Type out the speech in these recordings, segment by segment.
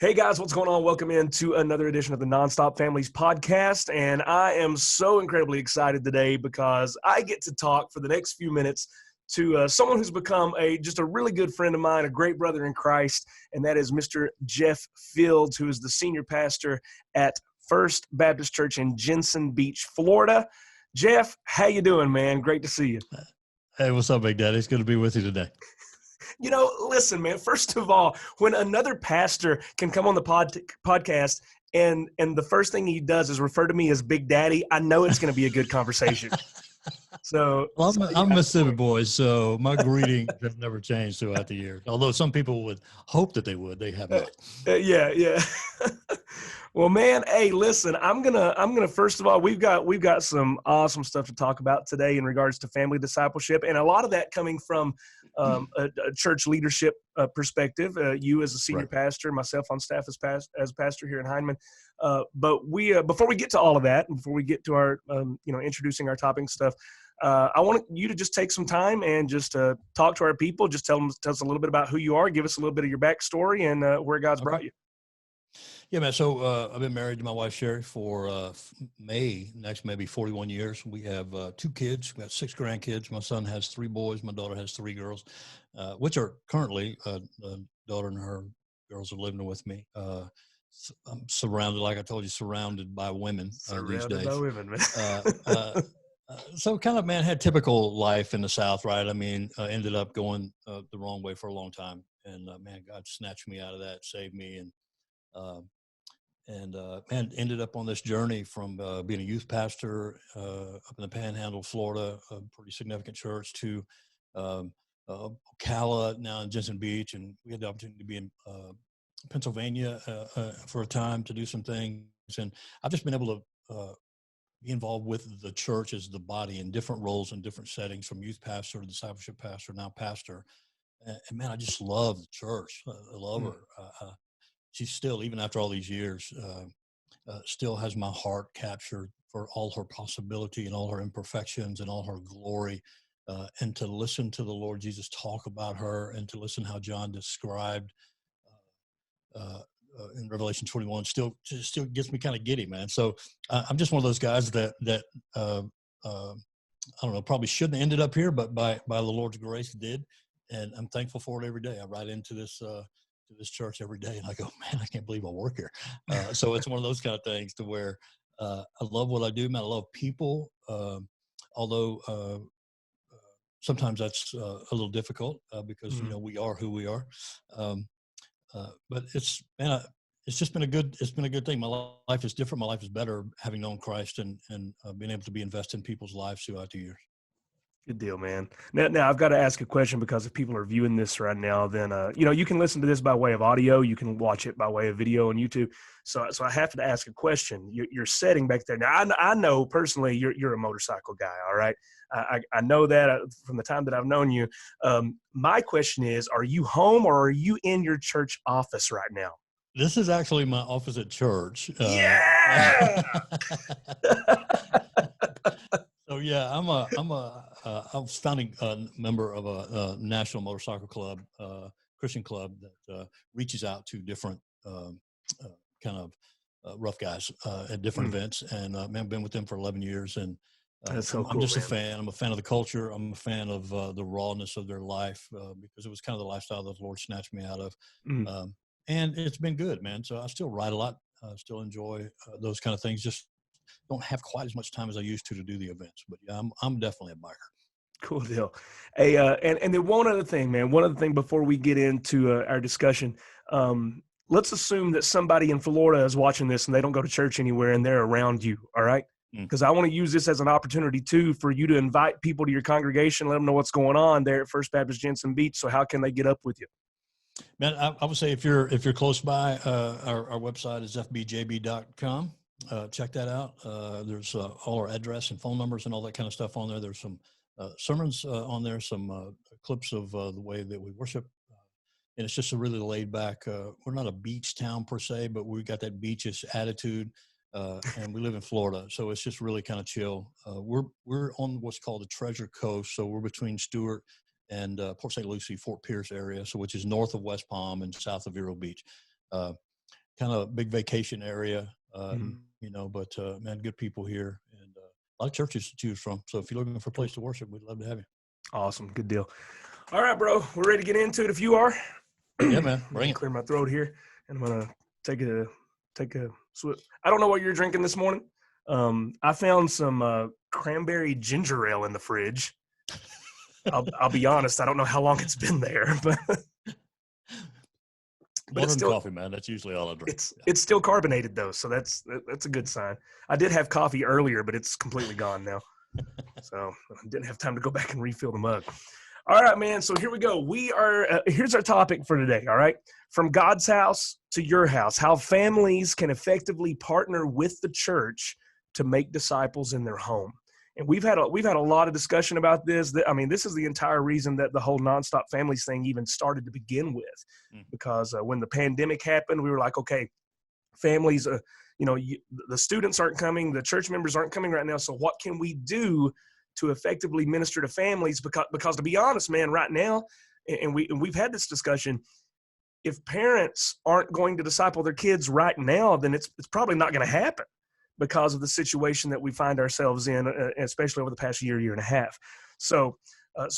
Hey guys, what's going on? Welcome into another edition of the NonStop Families podcast. And I am so incredibly excited today because I get to talk for the next few minutes to someone who's become just a really good friend of mine, a great brother in Christ, and that is Mr. Jeff Fields, who is the senior pastor at First Baptist Church in Jensen Beach, Florida. Jeff, how you doing, man? Great to see you. Hey, what's up, Big Daddy? It's good to be with you today. You know, listen, man, first of all, when another pastor can come on the podcast and the first thing he does is refer to me as Big Daddy, I know it's going to be a good conversation. Well, I'm a Mississippi boy, so my greetings have never changed throughout the years. Although some people would hope that they would, they have not. Yeah. Well, man, hey, listen, I'm gonna first of all, we've got some awesome stuff to talk about today in regards to family discipleship, and a lot of that coming from a church leadership perspective. You as a senior pastor, myself on staff as pastor here in Hindman. But we before we get to all of that, and before we get to our introducing our topic stuff. I want you to just take some time and just talk to our people. Just tell us a little bit about who you are. Give us a little bit of your backstory and where God's brought you. Yeah, man. So I've been married to my wife, Sherry, for maybe 41 years. We have 2 kids. We got 6 grandkids. My son has 3 boys. My daughter has 3 girls, which are currently the daughter and her girls are living with me. I'm surrounded, like I told you, surrounded by women these days. Surrounded by women, man. So kind of, man, had typical life in the South, right? I mean, ended up going the wrong way for a long time. And man, God snatched me out of that, saved me. And ended up on this journey from being a youth pastor up in the Panhandle, Florida, a pretty significant church, to Ocala, now in Jensen Beach. And we had the opportunity to be in Pennsylvania for a time to do some things. And I've just been able to be involved with the church as the body in different roles and different settings, from youth pastor to discipleship pastor, now pastor. And man, I just love the church. I love her. She's still, even after all these years, still has my heart captured for all her possibility and all her imperfections and all her glory. And to listen to the Lord Jesus talk about her, and to listen how John described in Revelation 21 still gets me kind of giddy, man. So I'm just one of those guys that I don't know, probably shouldn't have ended up here, but by the Lord's grace did. And I'm thankful for it every day. I ride into this church every day and I go, man, I can't believe I work here. So it's one of those kind of things to where I love what I do, man. I love people. Although sometimes that's a little difficult because, we are who we are. But it's just been a good thing. My life is different. My life is better having known Christ and being able to be invested in people's lives throughout the years. Good deal, man. Now I've got to ask a question, because if people are viewing this right now, then you can listen to this by way of audio. You can watch it by way of video on YouTube. So I have to ask a question. Your setting back there. Now I know personally you're a motorcycle guy. All right, I know that from the time that I've known you. My question is: are you home or are you in your church office right now? This is actually my office at church. Yeah. So yeah, I'm a founding member of a national motorcycle club, Christian club that reaches out to different kind of rough guys at different events. And I've been with them for 11 years, and That's so cool, I'm just man. a fan. I'm a fan of the culture. I'm a fan of the rawness of their life because it was kind of the lifestyle that the Lord snatched me out of. And it's been good, man. So I still ride a lot. Still enjoy those kind of things. Just don't have quite as much time as I used to do the events. But yeah, I'm definitely a biker. Cool deal. Hey, and then one other thing, man. One other thing before we get into our discussion. Let's assume that somebody in Florida is watching this and they don't go to church anywhere and they're around you. All right. Because I want to use this as an opportunity too for you to invite people to your congregation, let them know what's going on there at First Baptist Jensen Beach. So how can they get up with you? Man, I would say if you're close by, our website is fbjb.com. Check that out. There's all our address and phone numbers and all that kind of stuff on there. There's some sermons on there, some clips of the way that we worship. And it's just a really laid back, we're not a beach town per se, but we got that beachish attitude. And we live in Florida, so it's just really kind of chill. We're on what's called the Treasure Coast, so we're between Stewart and Port St. Lucie, Fort Pierce area, so which is north of West Palm and south of Vero Beach. kind of big vacation area, Mhm. but man, good people here, and a lot of churches to choose from. So if you're looking for a place to worship, we'd love to have you. Awesome. Good deal. All right, bro. We're ready to get into it if you are. Yeah, man, I'm bring gonna it. clear my throat here, and I'm gonna take a swig. I don't know what you're drinking this morning. I found some cranberry ginger ale in the fridge. I'll be honest. I don't know how long it's been there, but Water it's and still coffee, man. That's usually all I drink. it's still carbonated though, so that's a good sign. I did have coffee earlier, but it's completely gone now. So I didn't have time to go back and refill the mug. All right, man. So here we go. We are, here's our topic for today. All right. From God's house to your house, how families can effectively partner with the church to make disciples in their home. And we've had a lot of discussion about this. I mean, this is the entire reason that the whole NonStop Families thing even started to begin with, because when the pandemic happened, we were like, okay, families, the students aren't coming, the church members aren't coming right now. So what can we do to effectively minister to families? Because to be honest, man, right now, and we've had this discussion, if parents aren't going to disciple their kids right now, then it's probably not going to happen because of the situation that we find ourselves in, especially over the past year and a half. So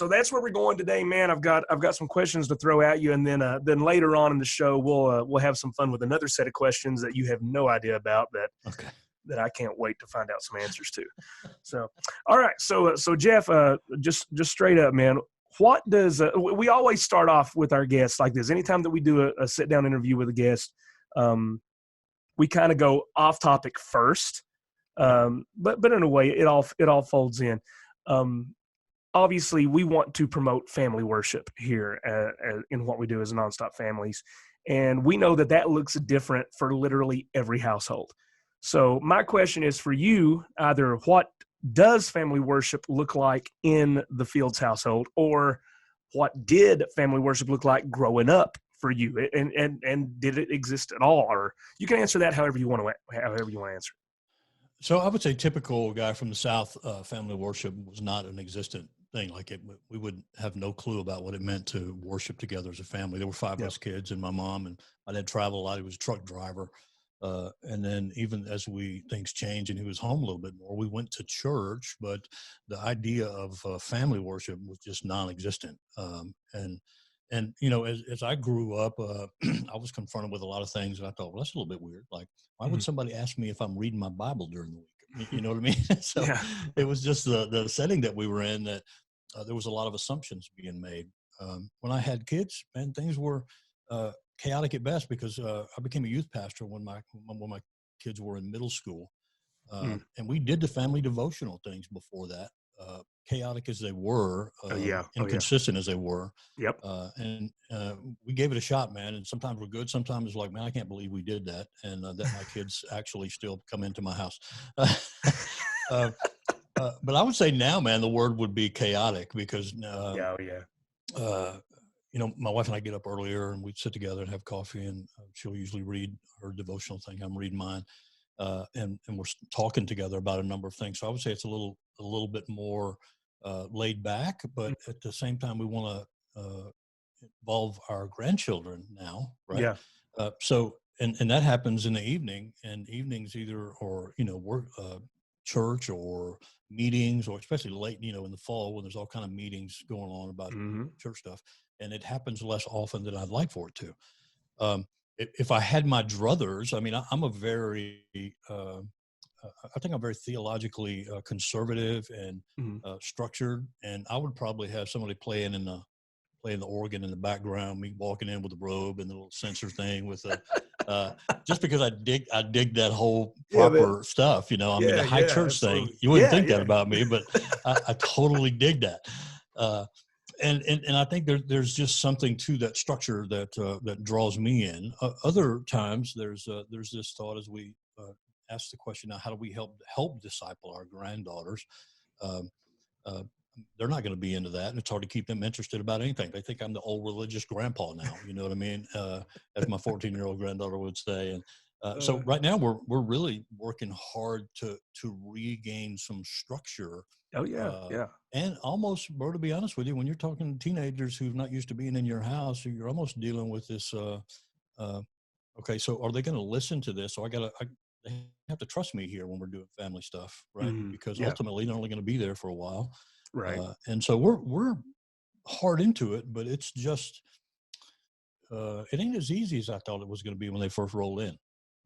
that's where we're going today, man. I've got some questions to throw at you, and then later on in the show, we'll have some fun with another set of questions that you have no idea about that I can't wait to find out some answers to. So, all right. So Jeff, just straight up, man, what does we always start off with our guests like this? Anytime that we do a sit down interview with a guest, we kind of go off topic first, but in a way, it all folds in. Obviously, we want to promote family worship here in what we do as NonStop Families, and we know that looks different for literally every household. So my question is for you: either what does family worship look like in the Fields household, or what did family worship look like growing up for you, and did it exist at all? Or you can answer that however you want to answer. So I would say typical guy from the South, family worship was not an existent thing. We would have no clue about what it meant to worship together as a family. There were five of us kids, and my mom and my dad traveled a lot. He was a truck driver. And then even as things changed and he was home a little bit more, we went to church, but the idea of family worship was just non-existent. And as I grew up, I was confronted with a lot of things, and I thought, well, that's a little bit weird. Like, why would somebody ask me if I'm reading my Bible during the week? You know what I mean? So it was just the setting that we were in that there was a lot of assumptions being made. When I had kids, man, things were chaotic at best, because I became a youth pastor when my kids were in middle school, and we did the family devotional things before that. Chaotic as they were, inconsistent as they were. Yep. And we gave it a shot, man. And sometimes we're good. Sometimes it's like, man, I can't believe we did that. And that my kids actually still come into my house. But I would say now, man, the word would be chaotic, because my wife and I get up earlier and we sit together and have coffee, and she'll usually read her devotional thing. I'm reading mine. And we're talking together about a number of things. So I would say it's a little bit more laid back, but at the same time, we want to involve our grandchildren now, right? Yeah. So that happens in the evening, and evenings work, church or meetings, or especially late, in the fall when there's all kind of meetings going on about church stuff, and it happens less often than I'd like for it to. If I had my druthers, I mean, I'm a very, I think I'm very theologically conservative and structured, and I would probably have somebody playing the organ in the background, me walking in with a robe and the little censer thing with just because I dig that whole proper stuff, I mean, the high church absolutely. thing, you wouldn't think that about me, but I totally dig that. And I think there's just something to that structure that draws me in. Other times there's this thought as we ask the question now, how do we help disciple our granddaughters? They're not going to be into that, and it's hard to keep them interested about anything. They think I'm the old religious grandpa now. You know what I mean? As my 14-year-old granddaughter would say. And so right now we're really working hard to regain some structure. Oh yeah. And almost, bro, to be honest with you, when you're talking to teenagers who've not used to being in your house, you're almost dealing with this okay, so are they going to listen to this? So they have to trust me here when we're doing family stuff, right? Because Yeah. ultimately they're only going to be there for a while. Right. And so we're hard into it, but it's just, it ain't as easy as I thought it was going to be when they first rolled in.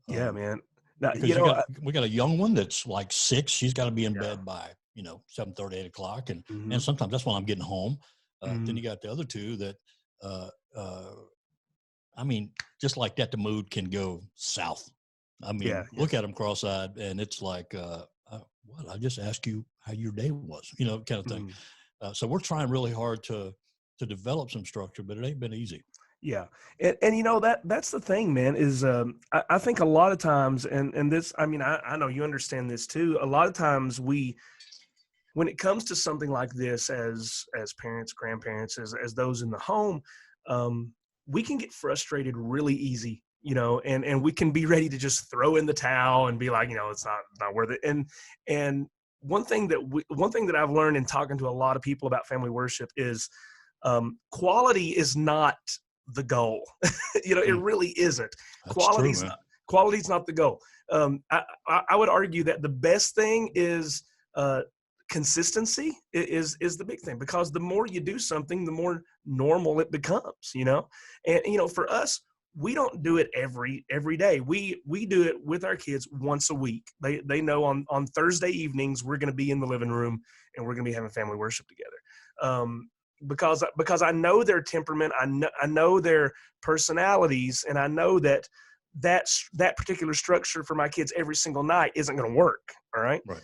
Yeah, man. Now, Because we got a young one that's like 6. She's got to be in bed by 7:30, 8 o'clock, and sometimes that's when I'm getting home. Then you got the other two that, I mean, just like that, the mood can go south. I mean, look at them cross-eyed, and it's like, what? I just asked you how your day was, kind of thing. So we're trying really hard to develop some structure, but it ain't been easy. Yeah. And that's the thing, man, is I think a lot of times, and this, I mean, I know you understand this too. A lot of times when it comes to something like this, as parents, grandparents, as those in the home, we can get frustrated really easy, and we can be ready to just throw in the towel and be like, it's not worth it. And one thing that I've learned in talking to a lot of people about family worship is quality is not the goal. It really isn't. That's true, man. Quality's not the goal. I would argue that the best thing is consistency is the big thing, because the more you do something, the more normal it becomes, and for us, we don't do it every day. We do it with our kids once a week. They know on Thursday evenings we're going to be in the living room and we're going to be having family worship together. Because I know their temperament, I know their personalities, and I know that particular structure for my kids every single night isn't going to work. All right. Right.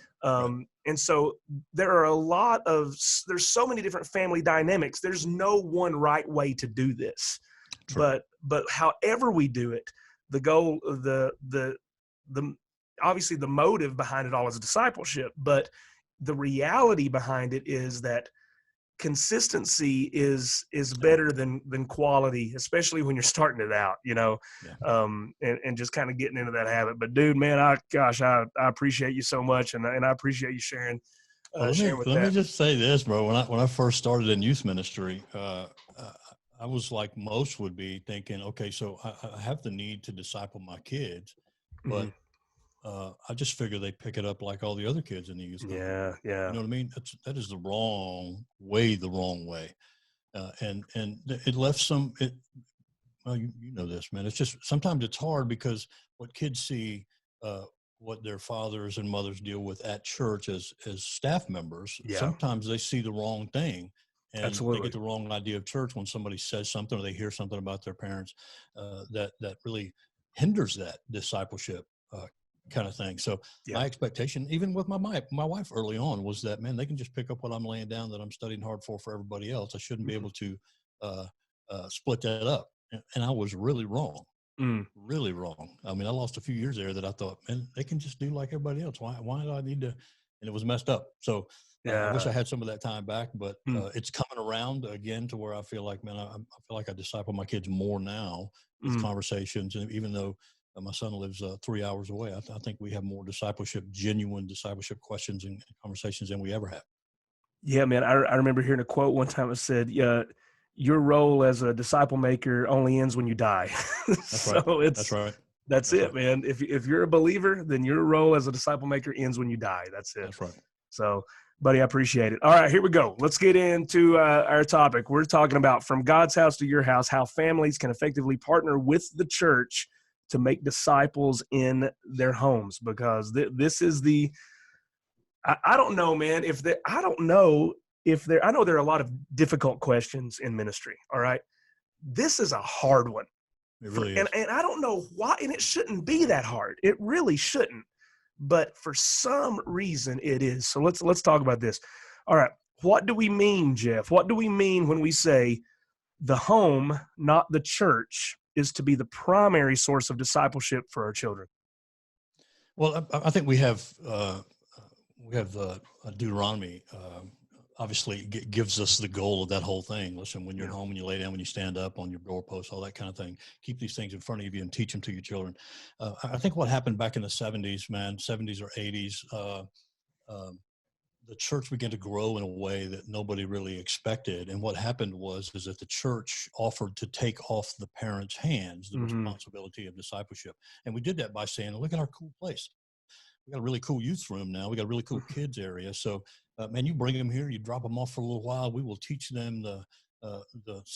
And so there's so many different family dynamics. There's no one right way to do this. True. But however we do it, the goal, the obviously the motive behind it all is discipleship, but the reality behind it is that consistency is better than quality, especially when you're starting it out, and just kind of getting into that habit. But dude, man, I appreciate you so much, and I appreciate you sharing. Let me just say this, bro. When I first started in youth ministry, I was like most would be thinking, okay, so I have the need to disciple my kids, but I just figure they pick it up like all the other kids in the youth group. Yeah. You know what I mean? That is the wrong way, and it left some. Well, you know this, man. It's just sometimes it's hard because what kids see, what their fathers and mothers deal with at church as staff members. Yeah. Sometimes they see the wrong thing. And Absolutely. they get the wrong idea of church when somebody says something or they hear something about their parents that really hinders that discipleship kind of thing. So my expectation, even with my wife early on, was that, man, they can just pick up what I'm laying down that I'm studying hard for everybody else. I shouldn't be able to split that up. And I was really wrong. Really wrong. I mean, I lost a few years there that I thought, man, they can just do like everybody else. Why do I need to? And it was messed up. So I wish I had some of that time back, but it's coming around again to where I feel like, man, I feel like I disciple my kids more now with conversations. And even though my son lives 3 hours away, I think we have more genuine discipleship questions and conversations than we ever have. Yeah, man. I remember hearing a quote one time that said, your role as a disciple maker only ends when you die. That's right. That's right. That's it, right, man. If you're a believer, then your role as a disciple maker ends when you die. That's it. That's right. So, buddy, I appreciate it. All right, here we go. Let's get into our topic. We're talking about from God's house to your house, how families can effectively partner with the church to make disciples in their homes, because this is the I don't know, man. I know there are a lot of difficult questions in ministry. All right. This is a hard one. It really is. And I don't know why, and it shouldn't be that hard. It really shouldn't. But for some reason it is. So let's talk about this. All right. What do we mean, Jeff? What do we mean when we say the home, not the church, is to be the primary source of discipleship for our children? Well, I think we have Deuteronomy, obviously gives us the goal of that whole thing. Listen, when you're at home, when you lay down, when you stand up, on your doorpost, all that kind of thing, keep these things in front of you and teach them to your children. I think what happened back in the 70s, man, 70s or 80s, the church began to grow in a way that nobody really expected. And what happened is that the church offered to take off the parents' hands the Mm-hmm. responsibility of discipleship. And we did that by saying, look at our cool place. We got a really cool youth room now. We got a really cool kids area. So, man, you bring them here, you drop them off for a little while. We will teach them the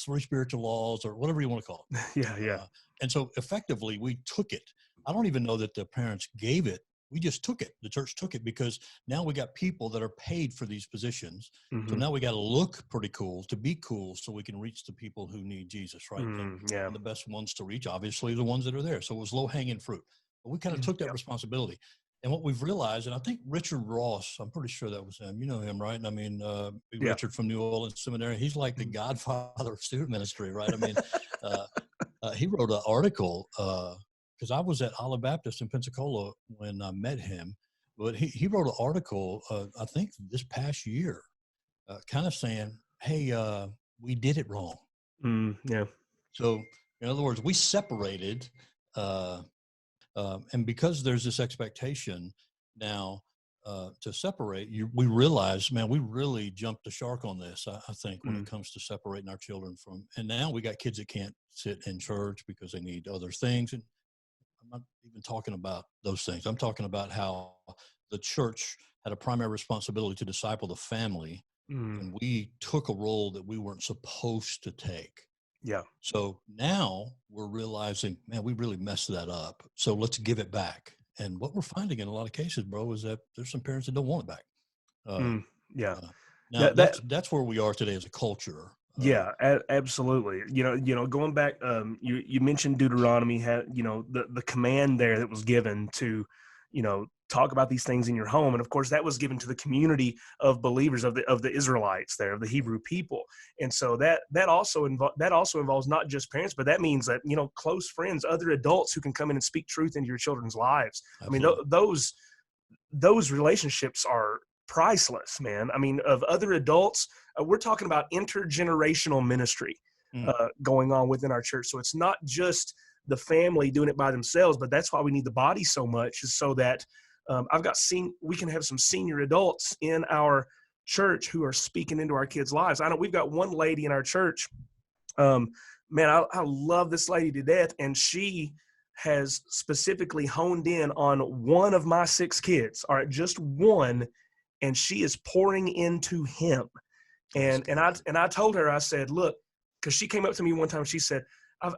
3 spiritual laws, or whatever you want to call it. Yeah. And so effectively we took it. I don't even know that the parents gave it. We just took it. The church took it because now we got people that are paid for these positions. Mm-hmm. So now we got to look pretty cool to be cool so we can reach the people who need Jesus, right? Yeah. And the best ones to reach, obviously, the ones that are there. So it was low hanging fruit. But we kind of took that responsibility. And what we've realized, and I think Richard Ross, I'm pretty sure that was him. You know him, right? I mean, Richard from New Orleans Seminary, he's like the godfather of student ministry, right? I mean, he wrote an article because I was at Olive Baptist in Pensacola when I met him. But he wrote an article, I think this past year, kind of saying, hey, we did it wrong. Yeah. So, in other words, we separated, and because there's this expectation now to separate, we realize, man, we really jumped the shark on this, I think, when it comes to separating our children from, and now we got kids that can't sit in church because they need other things. And I'm not even talking about those things. I'm talking about how the church had a primary responsibility to disciple the family, and we took a role that we weren't supposed to take. Yeah. So now we're realizing, man, we really messed that up. So let's give it back. And what we're finding in a lot of cases, bro, is that there's some parents that don't want it back. Now that's where we are today as a culture. Yeah, absolutely. You know, going back, you mentioned Deuteronomy had, the command there that was given to, talk about these things in your home. And of course that was given to the community of believers of the Israelites there, of the Hebrew people. And so that also involves not just parents, but that means that, close friends, other adults who can come in and speak truth into your children's lives. Absolutely. I mean, those relationships are priceless, man. I mean, of other adults, we're talking about intergenerational ministry going on within our church. So it's not just the family doing it by themselves, but that's why we need the body so much, is so that we can have some senior adults in our church who are speaking into our kids' lives. I know we've got one lady in our church. Man, I love this lady to death, and she has specifically honed in on one of my 6 kids. All right, just one. And she is pouring into him. And I told her, I said, look, because she came up to me one time, she said,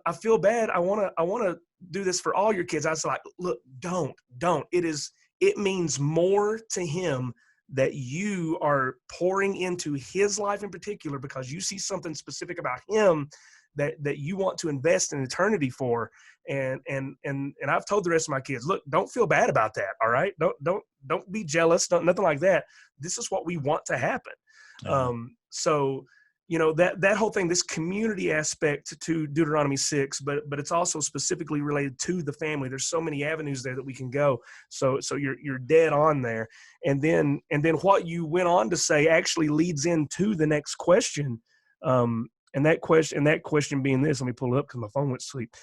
I feel bad. I want to do this for all your kids. I was like, look, don't. It means more to him that you are pouring into his life in particular, because you see something specific about him that you want to invest in eternity for. And I've told the rest of my kids, look, don't feel bad about that. All right. Don't be jealous. Nothing like that. This is what we want to happen. So, that whole thing, this community aspect to Deuteronomy 6, but it's also specifically related to the family. There's so many avenues there that we can go. So you're dead on there. And then what you went on to say actually leads into the next question. And that question being this, let me pull it up because my phone went to sleep.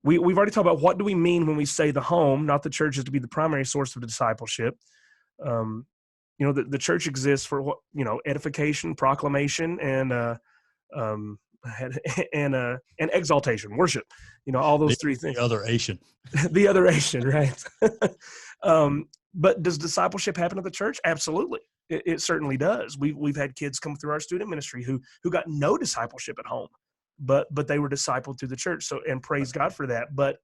We've already talked about what do we mean when we say the home, not the church, is to be the primary source of the discipleship. The church exists for what, edification, proclamation, and exaltation, worship. All those 3 things. The other Asian. The other Asian, right? But does discipleship happen at the church? Absolutely. It certainly does. We've had kids come through our student ministry who got no discipleship at home, but they were discipled through the church. So, and praise God for that. But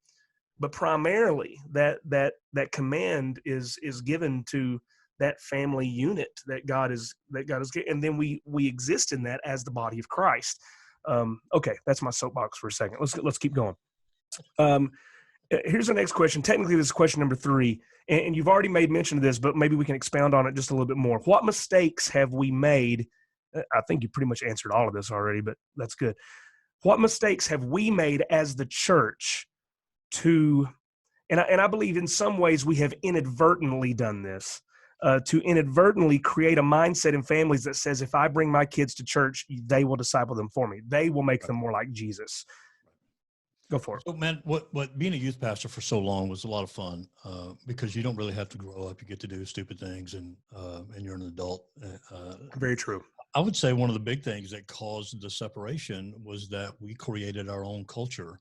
primarily that command is given to that family unit that God is, and then we exist in that as the body of Christ. Okay, that's my soapbox for a second. Let's keep going. Here's the next question. Technically, this is question number 3, and you've already made mention of this, but maybe we can expound on it just a little bit more. What mistakes have we made? I think you pretty much answered all of this already, but that's good. What mistakes have we made as the church and I believe in some ways we have inadvertently done this, to inadvertently create a mindset in families that says, if I bring my kids to church, they will disciple them for me. They will make them more like Jesus. Go for it. So, man, what being a youth pastor for so long was a lot of fun because you don't really have to grow up. You get to do stupid things, and you're an adult. Very true. I would say one of the big things that caused the separation was that we created our own culture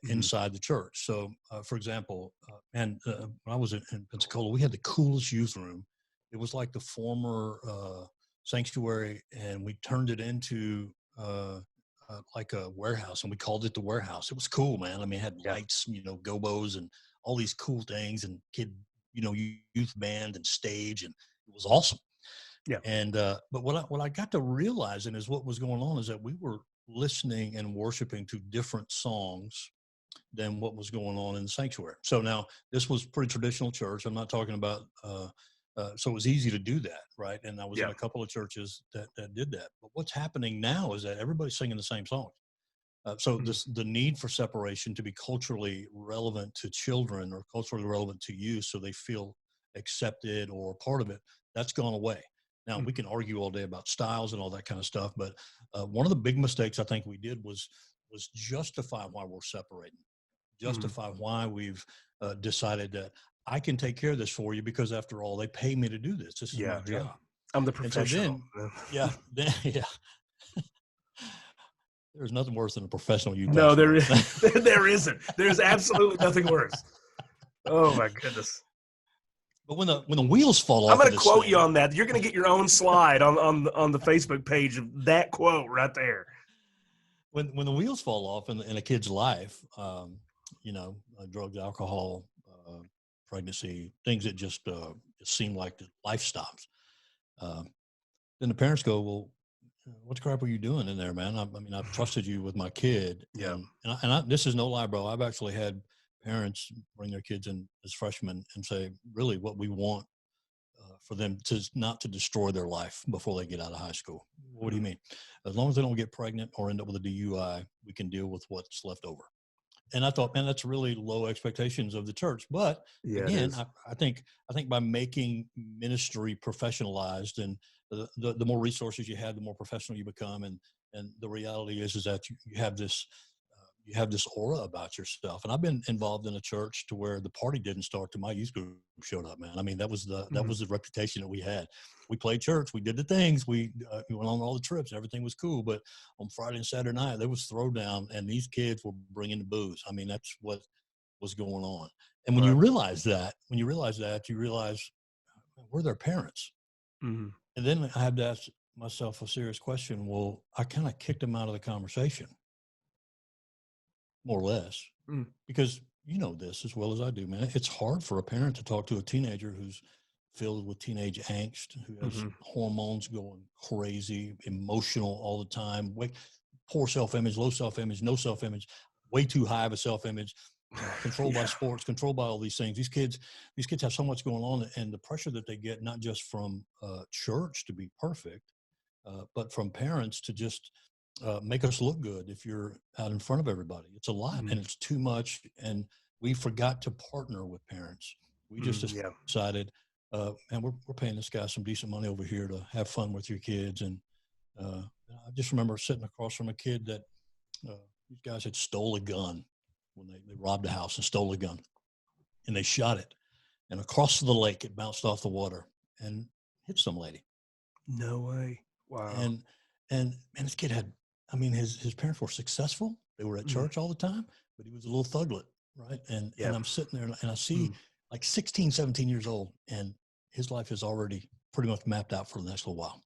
inside the church. So, for example, when I was in Pensacola, we had the coolest youth room. It was like the former sanctuary, and we turned it into like a warehouse, and we called it the warehouse. It was cool, man. I mean, it had lights, gobos, and all these cool things, and youth band and stage, and it was awesome. Yeah. And but what I got to realizing is what was going on is that we were listening and worshiping to different songs than what was going on in the sanctuary. So now this was pretty traditional church. I'm not talking about so it was easy to do that, right? And I was in a couple of churches that did that. But what's happening now is that everybody's singing the same songs. So the need for separation to be culturally relevant to children or culturally relevant to youth so they feel accepted or part of it, that's gone away. Now, we can argue all day about styles and all that kind of stuff, but one of the big mistakes I think we did was justify why we're separating, justify why we've decided that I can take care of this for you because, after all, they pay me to do this. This is my job. I'm the professional. And so then, there's nothing worse than a professional youth No, pastor. there isn't. There's absolutely nothing worse. Oh my goodness. But when the wheels fall off, I'm going to quote you on that. You're going to get your own slide on the Facebook page of that quote right there. When the wheels fall off in a kid's life, drugs, alcohol, pregnancy, things that just seem like the life stops. Then the parents go, well, what the crap are you doing in there, man? I've trusted you with my kid. Yeah. And this is no lie, bro. I've actually had parents bring their kids in as freshmen and say, really, what we want for them to not to destroy their life before they get out of high school. What do you mean? As long as they don't get pregnant or end up with a DUI, we can deal with what's left over. And I thought, man, that's really low expectations of the church. But again, I think by making ministry professionalized and the more resources you have, the more professional you become. And the reality is that you have this aura about yourself. And I've been involved in a church to where the party didn't start till my youth group showed up, man. I mean, that was the reputation that we had. We played church. We did the things. We went on all the trips. Everything was cool. But on Friday and Saturday night, there was throwdown, and these kids were bringing the booze. I mean, that's what was going on. And when you realize that, you realize we're their parents. And then I had to ask myself a serious question. Well, I kind of kicked them out of the conversation, more or less, because you know this as well as I do, man. It's hard for a parent to talk to a teenager who's filled with teenage angst, who has hormones going crazy, emotional all the time, poor self-image, low self-image, no self-image, way too high of a self-image, controlled by sports, controlled by all these things. These kids have so much going on, and the pressure that they get, not just from church to be perfect, but from parents to just make us look good if you're out in front of everybody. It's a lot, and it's too much, and we forgot to partner with parents. We just decided, and we're paying this guy some decent money over here to have fun with your kids. And I just remember sitting across from a kid that these guys had stole a gun when they robbed a house and stole a gun, and they shot it, and across the lake it bounced off the water and hit some lady. No way. Wow. And this kid had, his parents were successful. They were at church all the time, but he was a little thuglet, right? And I'm sitting there and I see like 16, 17 years old, and his life is already pretty much mapped out for the next little while.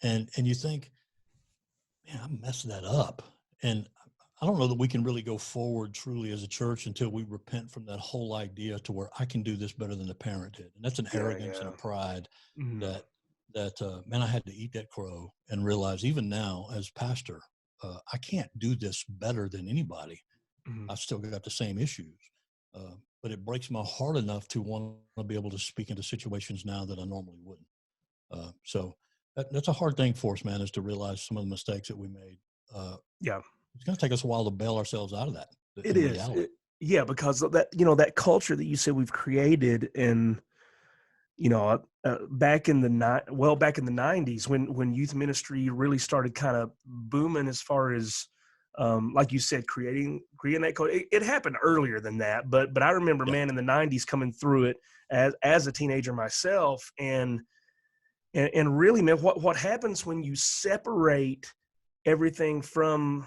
And you think, man, I messed that up. And I don't know that we can really go forward truly as a church until we repent from that whole idea to where I can do this better than the parent did. And that's an arrogance and a pride that man, I had to eat that crow and realize even now as pastor, I can't do this better than anybody. I've still got the same issues, but it breaks my heart enough to want to be able to speak into situations now that I normally wouldn't. So that's a hard thing for us, man, is to realize some of the mistakes that we made. It's going to take us a while to bail ourselves out of that. It is. Because that, that culture that you said we've created in, back in the 90s when youth ministry really started kind of booming as far as like you said, creating that code. It happened earlier than that, but I remember, Yeah. man, in the '90s coming through it as a teenager myself, and really, man, what happens when you separate everything from,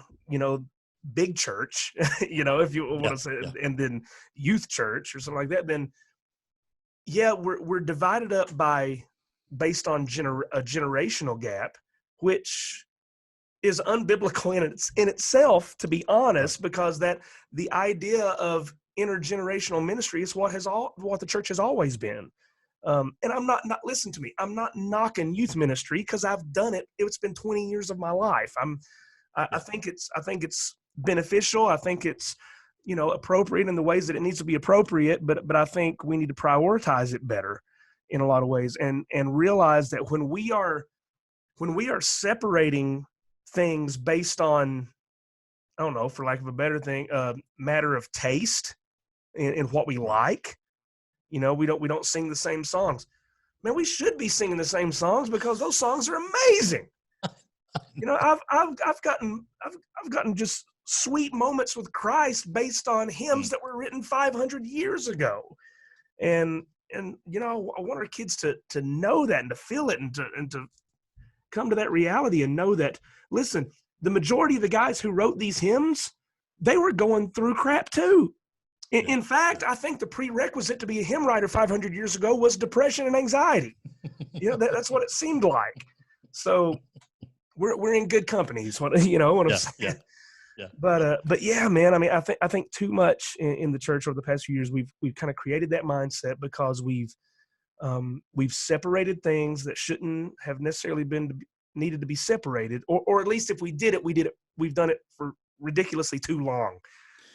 big church, if you want Yeah. to say, Yeah. and then youth church or something like that, then yeah, we're divided up based on a generational gap, which is unbiblical in itself, to be Right. honest, because that the idea of intergenerational ministry is what the church has always been. And I'm not listen to me. I'm not knocking youth ministry because I've done it. It's been 20 years of my life. I Yeah. think it's beneficial. I think it's appropriate in the ways that it needs to be appropriate. But I think we need to prioritize it better in a lot of ways, and realize that when we are separating things based on, I don't know, for lack of a better thing, matter of taste in what we Right. like. We don't sing the same songs. Man, we should be singing the same songs because those songs are amazing. I've gotten just sweet moments with Christ based on hymns Mm. that were written 500 years ago. And I want our kids to know that and to feel it and to come to that reality and know that, listen, the majority of the guys who wrote these hymns, they were going through crap too. Yeah. In fact, I think the prerequisite to be a hymn writer 500 years ago was depression and anxiety. That's what it seemed like. So we're in good companies. What what I'm Yeah. saying. Yeah. Yeah. But yeah, man. I mean, I think too much in the church over the past few years, we've kind of created that mindset because we've separated things that shouldn't have necessarily needed to be separated, or at least if we did it, we've done it for ridiculously too long.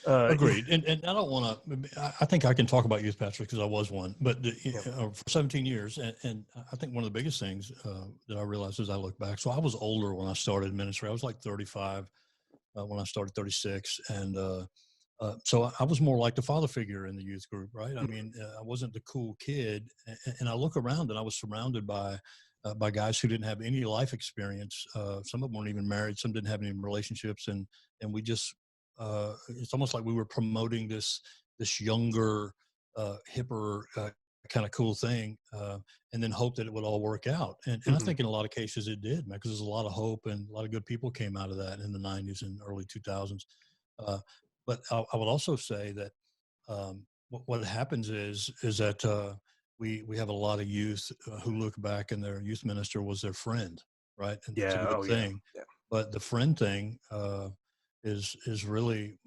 Agreed. And I don't want to, I think I can talk about youth pastors because I was one, but Yeah. for 17 years. And I think one of the biggest things that I realized as I look back, so I was older when I started ministry. I was like 35 when I started, 36. And so I was more like the father figure in the youth group, right? I mean, I wasn't the cool kid. And I look around and I was surrounded by guys who didn't have any life experience. Some of them weren't even married. Some didn't have any relationships. And we just, it's almost like we were promoting this younger, hipper, kind of cool thing, and then hope that it would all work out. And I think in a lot of cases it did, man, because there's a lot of hope and a lot of good people came out of that in the 90s and early 2000s. Uh, but I would also say that what happens is that we have a lot of youth who look back and their youth minister was their friend, right? And that's a Yeah. good Oh yeah. thing. Yeah. But the friend thing is really,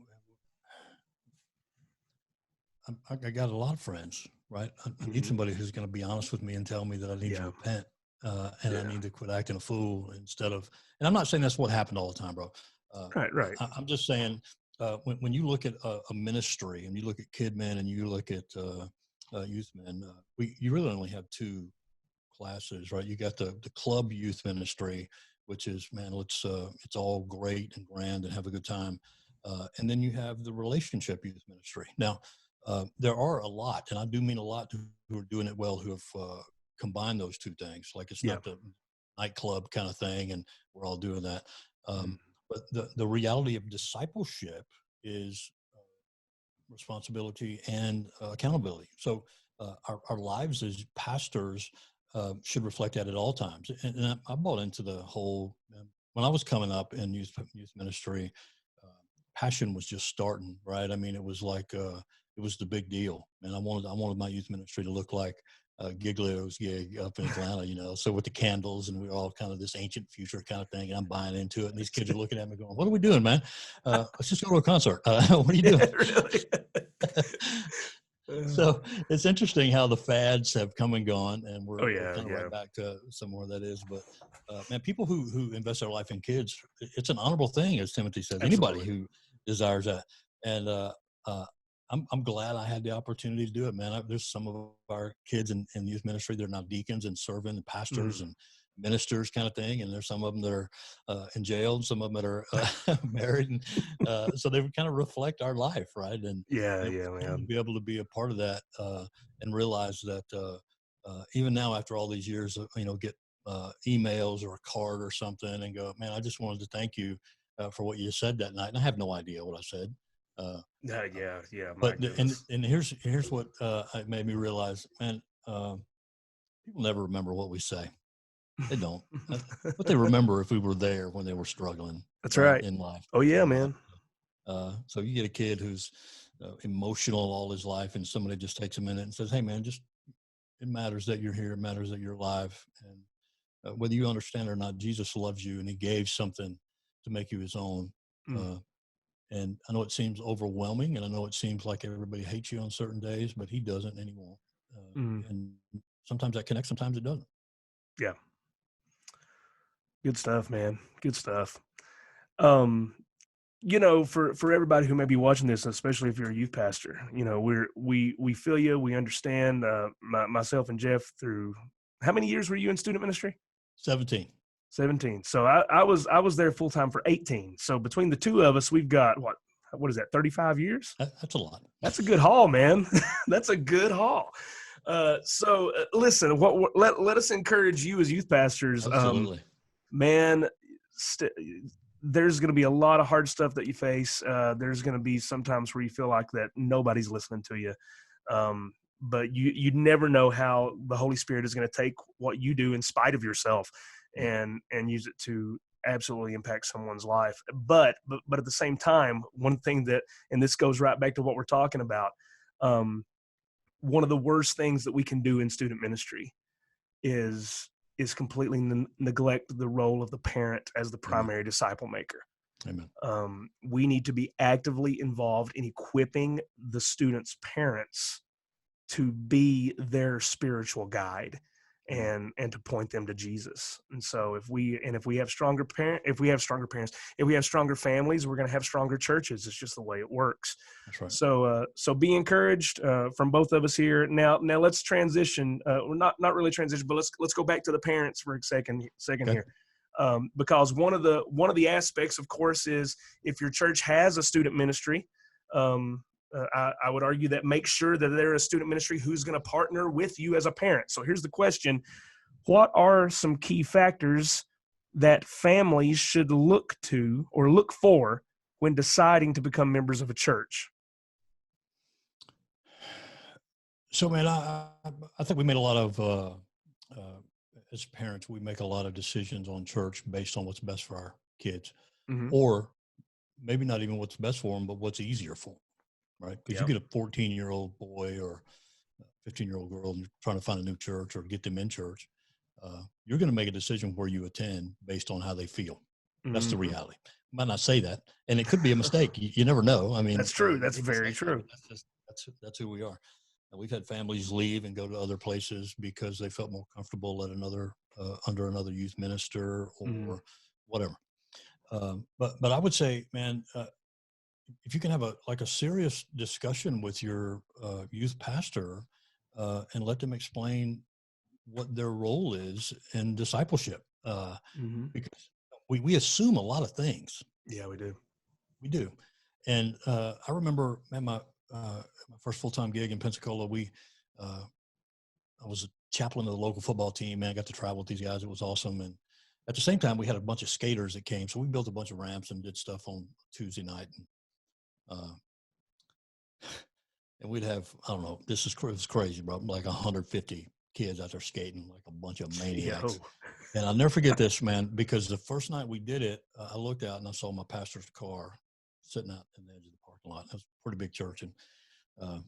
I got a lot of friends, right? I need somebody who's going to be honest with me and tell me that I need to Yeah. repent and I Yeah. need to quit acting a fool instead of. And I'm not saying that's what happened all the time, bro. Right. I'm just saying when you look at a ministry and you look at kid men and you look at youth men, you really only have two classes, right? You got the club youth ministry, which is, man, it's all great and grand and have a good time. And then you have the relationship youth ministry. Now, there are a lot, and I do mean a lot, who are doing it well, who have combined those two things. Like it's Yeah. not the nightclub kind of thing, and we're all doing that. Mhm. But the reality of discipleship is responsibility and accountability. So our lives as pastors should reflect that at all times. And I bought into the whole, when I was coming up in youth ministry, uh, passion was just starting, right? I mean, it was like, it was the big deal. And I wanted my youth ministry to look like Giglio's gig up in Atlanta, so with the candles and we're all kind of this ancient future kind of thing. And I'm buying into it. And these kids are looking at me going, what are we doing, man? Let's just go to a concert. What are you doing? Yeah, really. So it's interesting how the fads have come and gone, and we're Yeah, kind of yeah. right back to somewhere that is. But man, people who invest their life in kids, it's an honorable thing, as Timothy says. Anybody Absolutely. who desires that, and I'm glad I had the opportunity to do it, man. There's some of our kids in youth ministry, they're now deacons and serving and pastors and ministers kind of thing. And there's some of them that are in jail and some of them that are married. And so they would kind of reflect our life. Right. And Yeah, it was cool to man. be able to be a part of that and realize that even now, after all these years, get emails or a card or something and go, man, I just wanted to thank you for what you said that night. And I have no idea what I said. Yeah. My But goodness. and here's what it made me realize, man. People never remember what we say. They don't. But they remember if we were there when they were struggling. That's right. In life. Oh yeah, man. So you get a kid who's emotional all his life, and somebody just takes a minute and says, "Hey, man, it matters that you're here. It matters that you're alive, and whether you understand or not, Jesus loves you, and He gave something to make you His own." And I know it seems overwhelming, and I know it seems like everybody hates you on certain days, but He doesn't, and He won't. And sometimes that connects, sometimes it doesn't. Yeah. Good stuff, man. Good stuff. For everybody who may be watching this, especially if you're a youth pastor, we feel you, we understand. Myself and Jeff, through how many years were you in student ministry? 17. So I was there full time for 18. So between the two of us, we've got what is that? 35 years? That's a lot. That's a good haul, man. That's a good haul. So listen, let us encourage you as youth pastors. Absolutely. Man, there's going to be a lot of hard stuff that you face. There's going to be sometimes where you feel like that nobody's listening to you. But you never know how the Holy Spirit is going to take what you do in spite of yourself and use it to absolutely impact someone's life. But at the same time, one thing that, and this goes right back to what we're talking about, one of the worst things that we can do in student ministry is completely neglect the role of the parent as the primary disciple maker. Amen. We need to be actively involved in equipping the students' parents to be their spiritual guide and to point them to Jesus. And so if we have stronger parents, if we have stronger families, we're going to have stronger churches. It's just the way it works. That's right. So be encouraged from both of us here. Now let's transition. Not really transition, but let's go back to the parents for a second okay. Here. Because one of the aspects, of course, is if your church has a student ministry, I would argue that make sure that they're a student ministry who's going to partner with you as a parent. So here's the question: what are some key factors that families should look to or look for when deciding to become members of a church? So, man, I think we made a lot of, as parents, we make a lot of decisions on church based on what's best for our kids, or maybe not even what's best for them, but what's easier for them. Right? Because you get a 14-year-old boy or a 15-year-old girl and you're trying to find a new church or get them in church, you're going to make a decision where you attend based on how they feel. That's the reality. You might not say that, and it could be a mistake. You never know. I mean, that's true. That's very true. That's who we are. And we've had families leave and go to other places because they felt more comfortable at another under another youth minister or whatever. But I would say, man, if you can have a serious discussion with your youth pastor and let them explain what their role is in discipleship, because we assume a lot of things. Yeah, we do. And I remember at my first full-time gig in Pensacola, I was a chaplain of the local football team, and I got to travel with these guys. It was awesome. And at the same time, we had a bunch of skaters that came. So we built a bunch of ramps and did stuff on Tuesday night. And we'd have, I don't know, this is crazy, bro, like 150 kids out there skating like a bunch of maniacs. And I'll never forget this, man, because the first night we did it, I looked out and I saw my pastor's car sitting out in the edge of the parking lot. It was a pretty big church. And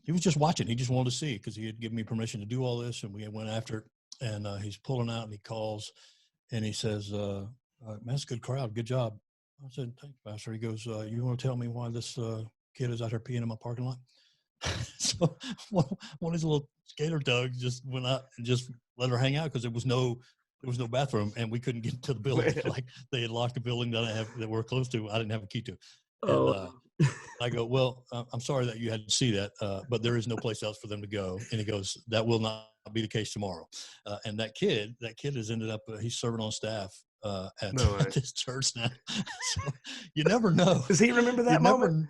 he was just watching. He just wanted to see because he had given me permission to do all this. And we went after it. And he's pulling out and he calls and he says, man, it's a good crowd. Good job. I said, thanks, Pastor. He goes, you want to tell me why this kid is out here peeing in my parking lot? So one of his little skater dogs just went out and just let her hang out because there was no bathroom and we couldn't get to the building. Like they had locked the building that we're close to. I didn't have a key to. And I go, well, I'm sorry that you had to see that, but there is no place else for them to go. And he goes, that will not be the case tomorrow. And that kid has ended up, he's serving on staff at this church now. So you never know. Does he remember that moment?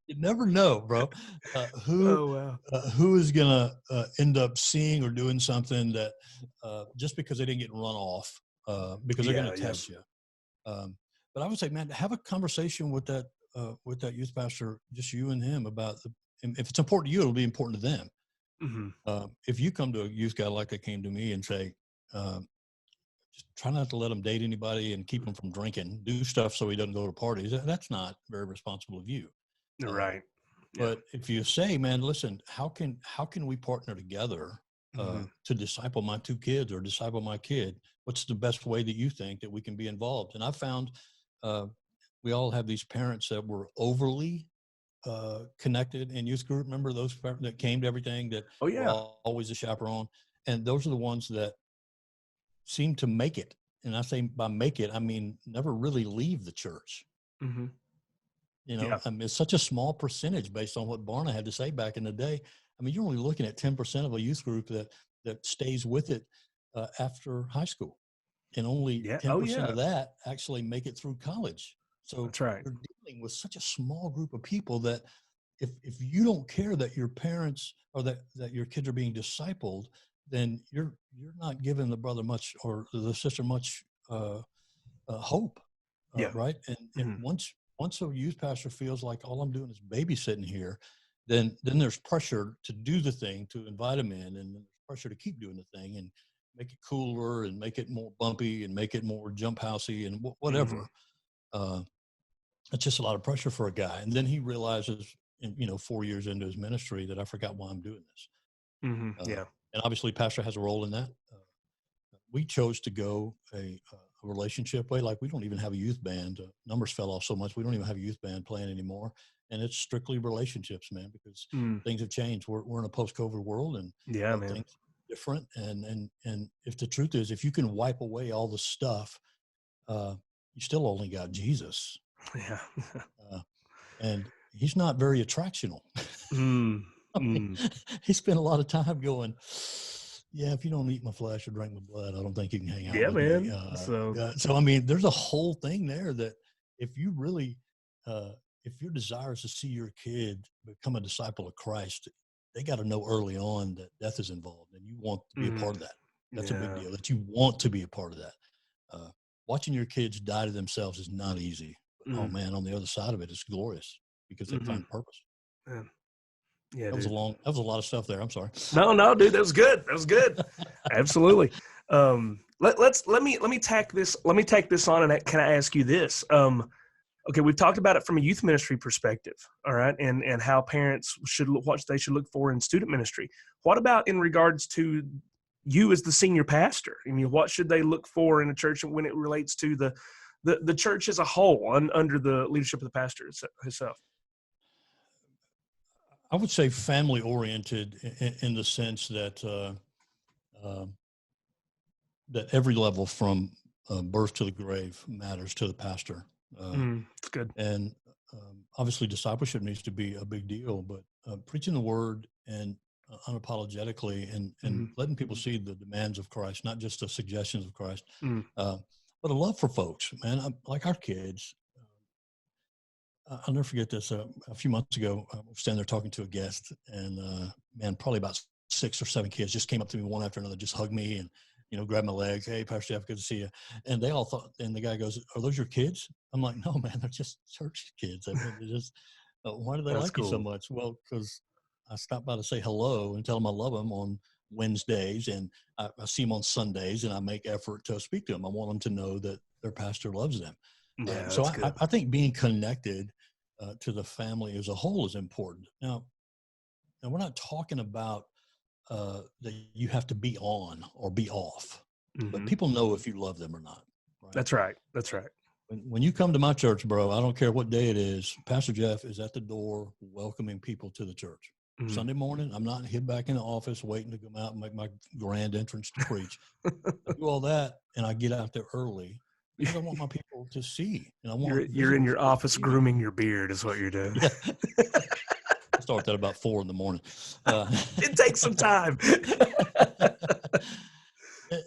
You never know, bro. Who is gonna end up seeing or doing something that just because they didn't get run off, because they're gonna test you. But I would say, man, have a conversation with that youth pastor, just you and him, about and if it's important to you, it'll be important to them. Mm-hmm. If you come to a youth guy like they came to me and say, just try not to let him date anybody and keep him from drinking, do stuff so he doesn't go to parties, that's not very responsible of you. Right. Yeah. But if you say, man, listen, how can we partner together to disciple my two kids or disciple my kid? What's the best way that you think that we can be involved? And I found we all have these parents that were overly connected in youth group. Remember those that came to everything, that Oh, yeah. were always a chaperone? And those are the ones that seem to make it. And I say by make it, I mean never really leave the church. Mm-hmm. You know, Yeah. I mean, it's such a small percentage based on what Barna had to say back in the day. I mean, you're only looking at 10% of a youth group that stays with it after high school, and only 10% of that actually make it through college. So that's right. You're dealing with such a small group of people that if you don't care that your parents or that your kids are being discipled, then you're not giving the brother much or the sister much hope, right? And once a youth pastor feels like all I'm doing is babysitting here, then there's pressure to do the thing, to invite them in, and then there's pressure to keep doing the thing and make it cooler and make it more bumpy and make it more jump housey and whatever. It's just a lot of pressure for a guy. And then he realizes, 4 years into his ministry, that I forgot why I'm doing this. And obviously pastor has a role in that. We chose to go a relationship way. Like, we don't even have a youth band. Numbers fell off so much. We don't even have a youth band playing anymore. And it's strictly relationships, man, because things have changed. We're in a post-COVID world, and man, things are different. And if the truth is, if you can wipe away all the stuff, you still only got Jesus. Yeah. And he's not very attractional. He spent a lot of time going, yeah, if you don't eat my flesh or drink my blood, I don't think you can hang out with me. So, I mean, there's a whole thing there that if you really, if your desire is to see your kid become a disciple of Christ, they got to know early on that death is involved, and you want to be a part of that. That's a big deal, that you want to be a part of that. Watching your kids die to themselves is not easy. But, oh man, on the other side of it, it's glorious because they find purpose. Yeah, that was a lot of stuff there. I'm sorry. No, dude, that was good. That was good. Absolutely. Let me tack this on, and can I ask you this? Okay, we've talked about it from a youth ministry perspective, all right, and how parents what they should look for in student ministry. What about in regards to you as the senior pastor? I mean, what should they look for in a church when it relates to the church as a whole under the leadership of the pastor himself? I would say family oriented in the sense that that every level from birth to the grave matters to the pastor. That's good. And obviously discipleship needs to be a big deal, but preaching the word and unapologetically and letting people see the demands of Christ, not just the suggestions of Christ, but a love for folks, man. Like our kids. I'll never forget this. A few months ago, I was standing there talking to a guest, and man, probably about 6 or 7 kids just came up to me one after another, just hugged me and grabbed my legs. Hey, Pastor Jeff, good to see you. And they all thought. And the guy goes, "Are those your kids?" I'm like, "No, man, they're just church kids. I mean, they're just why do they like you so much?" Well, because I stopped by to say hello and tell them I love them on Wednesdays, and I see them on Sundays, and I make effort to speak to them. I want them to know that their pastor loves them. Yeah, so I think being connected to the family as a whole is important. Now we're not talking about that you have to be on or be off, but people know if you love them or not. Right? That's right. That's right. When you come to my church, bro, I don't care what day it is, Pastor Jeff is at the door welcoming people to the church. Sunday morning, I'm not hid back in the office waiting to come out and make my grand entrance to preach. I do all that, and I get out there early because I want my people to see. And I want you're in your office grooming your beard is what you're doing. Yeah. I start that about 4 a.m. It takes some time.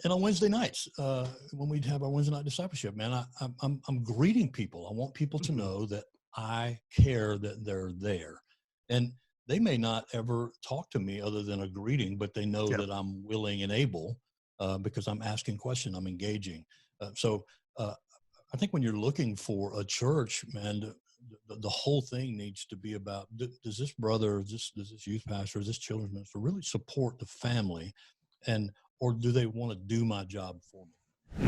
And on Wednesday nights, when we have our Wednesday night discipleship, man, I'm greeting people. I want people to know that I care that they're there. And they may not ever talk to me other than a greeting, but they know that I'm willing and able because I'm asking questions, I'm engaging. So I I think when you're looking for a church, man, the whole thing needs to be about, does this brother, does this youth pastor, does this children's minister really support the family, or do they want to do my job for me?